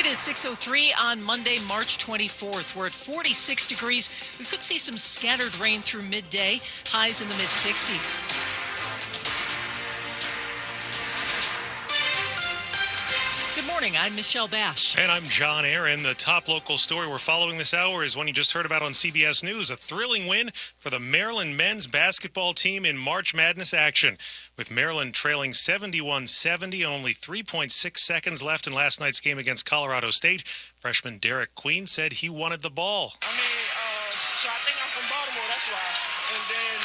is 6:03 on Monday, March 24th. We're at 46 degrees. We could see some scattered rain through midday, highs in the mid-60s. Good morning, I'm Michelle Basch. And I'm John Aaron. The top local story we're following this hour is one you just heard about on CBS News, a thrilling win for the Maryland men's basketball team in March Madness action. With Maryland trailing 71-70 and only 3.6 seconds left in last night's game against Colorado State, freshman Derek Queen said he wanted the ball. So I think I'm from Baltimore, that's why. And then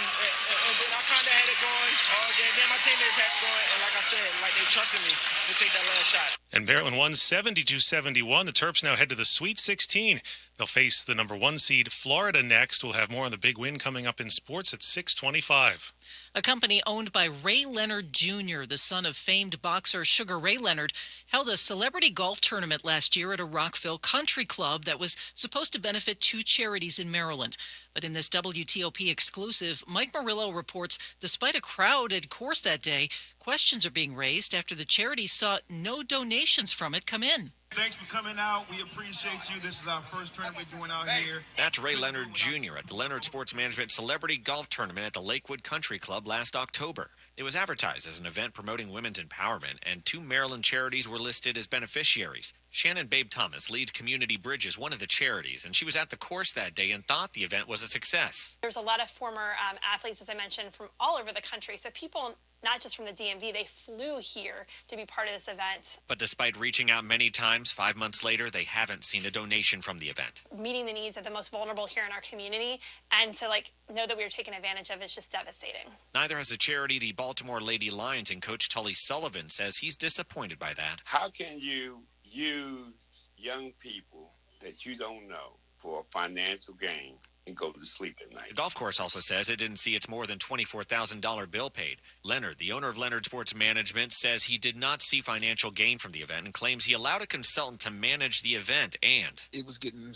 I kind of had it going all game. Then my teammates had it going, and like I said, they trusted me to take that last shot. And Maryland won 72-71. The Terps now head to the Sweet 16. They'll face the number 1 seed Florida next. We'll have more on the big win coming up in sports at 6:25. A company owned by Ray Leonard Jr., the son of famed boxer Sugar Ray Leonard, held a celebrity golf tournament last year at a Rockville country club that was supposed to benefit 2 charities in Maryland. But in this WTOP exclusive, Mike Murillo reports despite a crowded course that day, questions are being raised after the charities saw no donations from it come in. Thanks for coming out. We appreciate you. This is our first tournament we're doing out here. That's Ray Leonard Jr. at the Leonard Sports Management Celebrity Golf Tournament at the Lakewood Country Club last October. It was advertised as an event promoting women's empowerment, and 2 Maryland charities were listed as beneficiaries. Shannon Babe Thomas leads Community Bridges, one of the charities, and she was at the course that day and thought the event was a success. There's a lot of former athletes, as I mentioned, from all over the country. So people, not just from the DMV, they flew here to be part of this event. But despite reaching out many times, 5 months later, they haven't seen a donation from the event. Meeting the needs of the most vulnerable here in our community, and to know that we were taken advantage of is just devastating. Neither has the charity. The Baltimore Lady Lions, and Coach Tully Sullivan says he's disappointed by that. How can you use young people that you don't know for a financial gain and go to sleep at night? The golf course also says it didn't see its more than $24,000 bill paid. Leonard, the owner of Leonard Sports Management, says he did not see financial gain from the event and claims he allowed a consultant to manage the event, and it was getting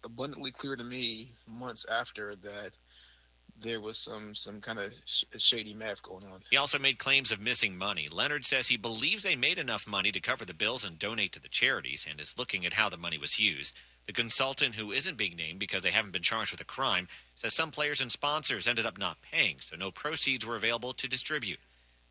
abundantly clear to me months after that there was some kind of shady math going on. He also made claims of missing money. Leonard says he believes they made enough money to cover the bills and donate to the charities, and is looking at how the money was used. The consultant, who isn't being named because they haven't been charged with a crime, says some players and sponsors ended up not paying, so no proceeds were available to distribute.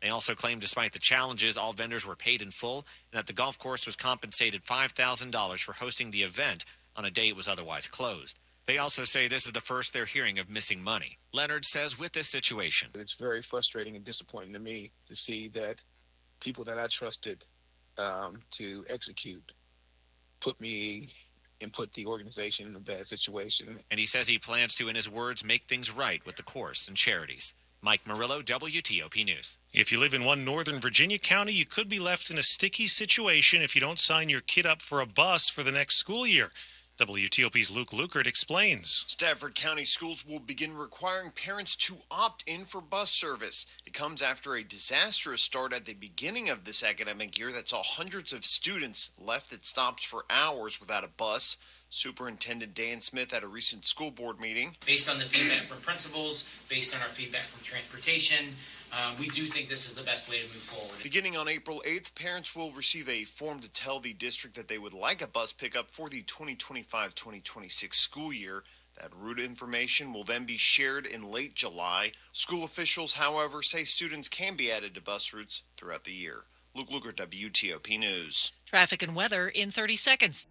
They also claim despite the challenges, all vendors were paid in full, and that the golf course was compensated $5,000 for hosting the event on a day it was otherwise closed. They also say this is the first they're hearing of missing money. Leonard says with this situation, it's very frustrating and disappointing to me to see that people that I trusted to execute put the organization in a bad situation. And he says he plans to, in his words, make things right with the course and charities. Mike Murillo, WTOP News. If you live in one Northern Virginia county, you could be left in a sticky situation if you don't sign your kid up for a bus for the next school year. WTOP's Luke Lukert explains. Stafford County schools will begin requiring parents to opt in for bus service. It comes after a disastrous start at the beginning of this academic year that saw hundreds of students left at stops for hours without a bus. Superintendent Dan Smith at a recent school board meeting. Based on the feedback from principals, based on our feedback from transportation, we do think this is the best way to move forward. Beginning on April 8th, parents will receive a form to tell the district that they would like a bus pickup for the 2025-2026 school year. That route information will then be shared in late July. School officials, however, say students can be added to bus routes throughout the year. Luke Luker, WTOP News. Traffic and weather in 30 seconds.